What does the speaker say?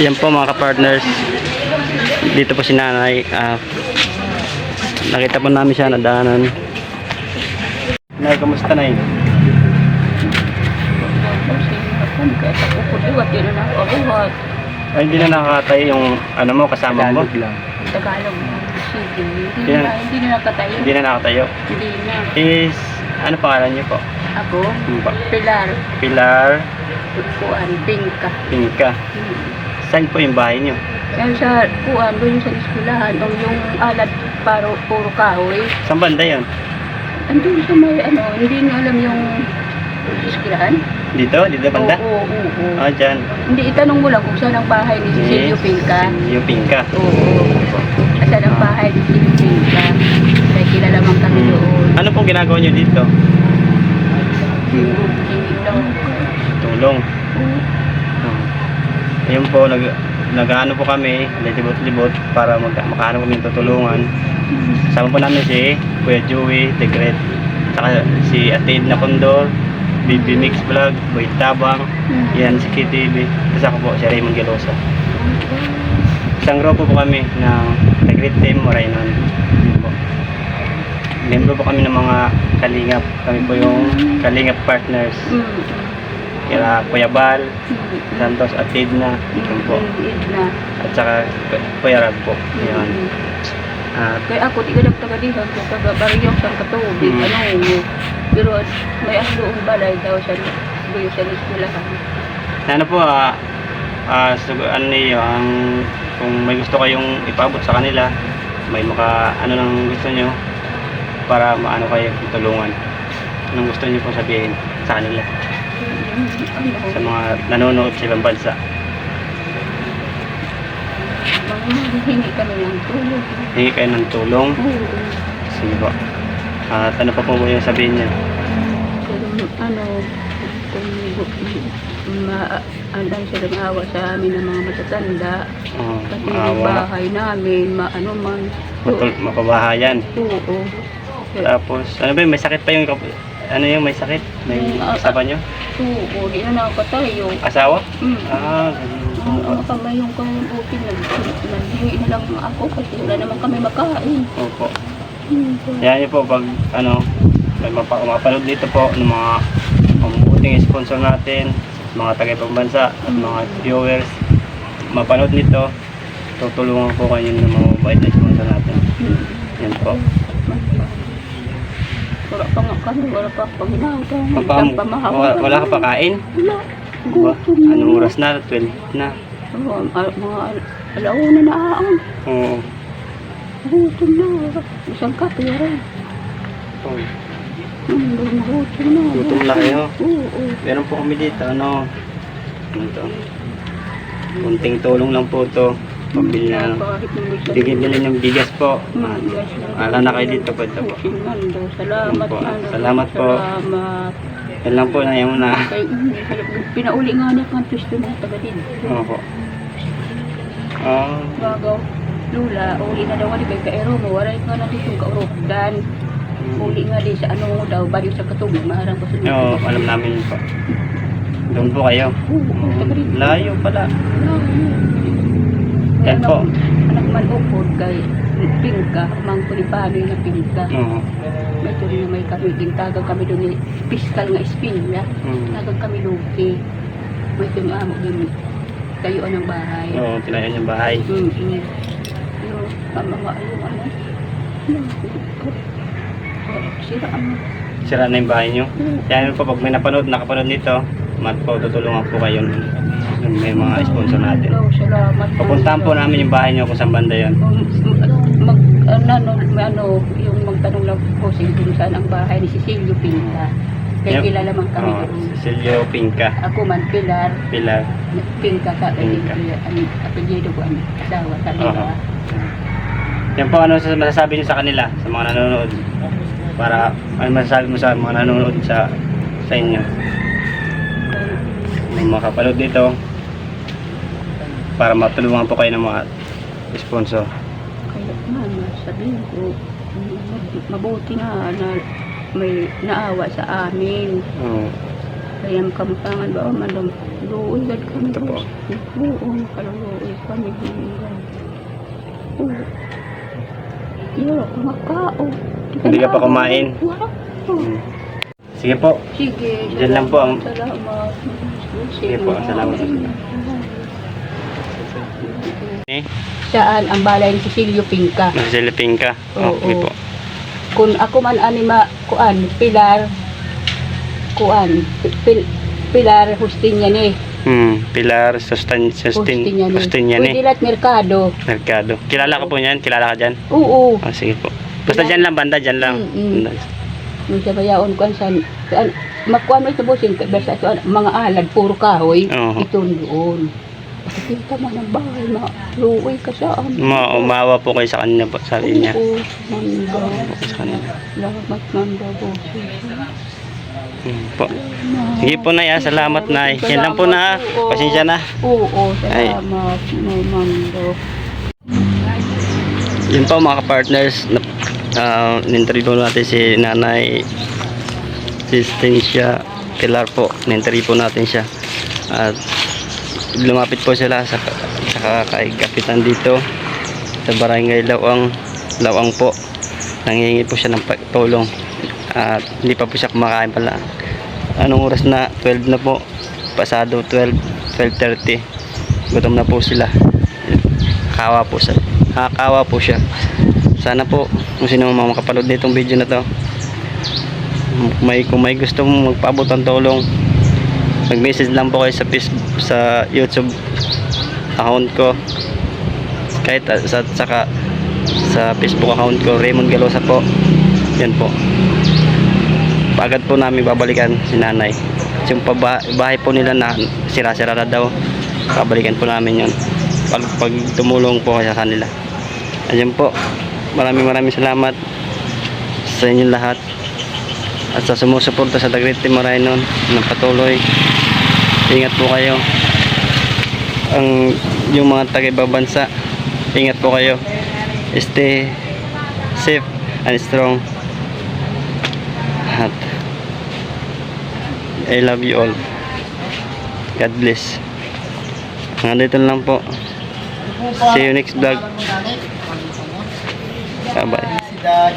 Yan po mga ka-partners. Dito po si nanay. Nakita po namin siya nadaanan. Nay, kamusta nay? Ay, hindi na nakakatay yung ano mo, kasama mo? Tagalog. Hindi na nakatayo. Hindi na nakatayo. Hindi na. Is, ano pangalan niyo po? Ako, Ano ba? Pilar. Pilar Kuan, Pinka. Pinka. Saan po yung bahay niyo? Yan sa Kuan, doon sa eskwelahan, yung alat puro kahoy. Saan banda yun? Andun sa may hindi nyo alam yung eskwelahan? Dito? Dito banda? Oo. Ah, dyan. Hindi, itanong mo lang kung saan ang bahay ni Cecilio Pinka. Yung Pinka. Oo. Saan ang bahay ni Cecilio Pinka. Kaya kilala man kami doon. Ano pong ginagawa niyo dito? Hindi lang. Tulong. Ayun po, nag-ano po kami, libot-libot para makaano kami ng tutulungan. Kasama po namin si Kuya Joey, Tigret, saka si Atid na Condor, BB Mix Vlog, Boy Tabang, yan si KTV, tapos ako po si Raymond Gelosa. Isang grupo po kami ng Tigret Team Moraynon. Membro po kami ng mga Kalingap. Kami po yung Kalingap Partners. Kaya Kuya Bal, Santos Atid na, yun po. At saka Kuya Rag po. Yan. Kaya ako, di ka nagtaga dito, taga-bariyok sa katubig, pero may doon balay daw sa buyo sa eskwelahan. Ano po, ano niyo, kung may gusto kayong ipabot sa kanila, may ano nang gusto nyo, para maano kayo tulungan. Anong gusto nyo pong sabihin sa kanila? Sa mga nanonood sa ibang bansa. Hingi kami ng tulong. Hingi kayo ng tulong? Sige po. At ano pa po yung sabihin niya? Kung sila maawa sa amin ng mga matatanda, kasi yung maawa. bahay namin, Mapabahayan. Oo. Tapos, ano ba may sakit pa yung, may sakit? May kasama nyo? Oo, di na nakatayo. Asawa? Ganun. Kamay yung buti, naghingi na lang ako kasi wala naman kami makain. Opo. Yan po, pag may mapanood dito po ng mga mabuting sponsor natin, mga taga-ibang bansa at mga viewers, mapanood nito, tutulungan po kayo ng mga mabait na sponsor natin. Yan po. Wala pa nga kami, wala pa paginawa. Wala ka pa kain? Wala. Anong oras na? 12 na. Oo, mga alauna na aan. Oo. Gutom na. Isang kape rin. Gutom na. Gutom na kayo? Oo. Meron po kami dito, ano to? Kunting tulong lang po to. Pambili na, bili ng bigas po. Ala na kayo dito po. Ito po. Salamat. Salamat po. Yan lang po na yung na. Pinauli nga niya kang twist na taga din. Opo. Bagaw. Lula, uli na daw nga di kay Kaero mo. Waray ka na dito kaurokdan. Uli nga di sa ano daw, baliw sa katubig. Maharang ko sa dito. Oo, alam namin yun po. Doon po kayo. Layo pala. Yan po. Anak man upod kay Pinka, mangkulipanoy na Pinka. Oo. May tuloy na may kami, tagang kami doon ni Piskal nga Espina. Tagang kami lupi. May tumamo din tayuan ng bahay. Oo, tinayan yung bahay. Yung mga Sira na yung bahay nyo. Kaya po, pag may nakapanood nito, tutulungan po kayo ng may mga sponsor natin. Salamat. Pupuntahan po namin yung bahay nyo kung saan banda yun. Yung magtanong lang po kung saan ang bahay ni Cecilio Pinka. Kaya kilala man kami doon. Cecilio Pinka. Ako man, Pilar. Pilar. Pinka ka. Apelyido ko ang asawa. Yan po, ano masasabi niyo sa kanila, sa mga nanonood? Para, ano masasabi mo sa mga nanonood sa inyo? Kung makapanood dito, para matulungan po kayo ng mga sponsor. Kaya sabihin ko, mabuti na may naawa sa amin. Kaya kampangan ba o madam. Luoy gad kami. Ito po. Oo, makaluoy kami. Oo. Iyo, kumakao. Hindi ka pa kumain? Wala. Sige po. Sige. Diyan lang po ang- Salamat. Sige po, salamat. Eh, Saan ang balay ni Cecilio Pinca? nagsilipin ka. Oo. Okay po. Kung ako man anima kuan Pilar Pilar Justinian Pilar Justinian Pwede lahat merkado. Mercado. Kilala ko po niyan? Kilala ka dyan? Oo. Sige po. Basta dyan lang, banda dyan lang. Nung sa bayaon ko saan makuha mo ito bosin basta ito mga alad puro kahoy. Oo. Ito doon. Kita man ang bahay na luoy ka saan. Umawa po kayo sa kanila po, sabi niya. Oo, manda. Umawa po sa kanila. Salamat manda bosin. Po. Sige po na, salamat na. Yan lang po na. Pasensya na. Oo, Ay. salamat manda. Yun po mga ka-partners, ninterview natin si Nanay Existencia Pilar po. Ninterview po natin siya. At lumapit po sila sa kay kapitan dito sa barangay Lawang po. Nangihingi po siya ng tulong. At hindi pa po siya kumakain pala. Anong oras na? 12 na po. Pasado 12:30. Gutom na po sila. Nakakawa po siya. Sana po kung sino mang makapanood nitong video na to, kung may gusto mong magpaabot ng tulong, mag-message lang po kayo sa YouTube account ko, kahit saka sa Facebook account ko, Raymond Galosa po. Yan po. Agad po namin babalikan si nanay. Yung bahay po nila na sira-sira na daw, babalikan po namin yun pag tumulong po kayo sa kanila. Ayan po, maraming salamat sa inyong lahat at sa sumusuporta sa The Great Team Marainon ng patuloy. Ingat po kayo. Yung mga taga-ibang bansa, ingat po kayo. Stay safe and strong. At I love you all. God bless. Nandito lang po. See you next vlog. Bye bye.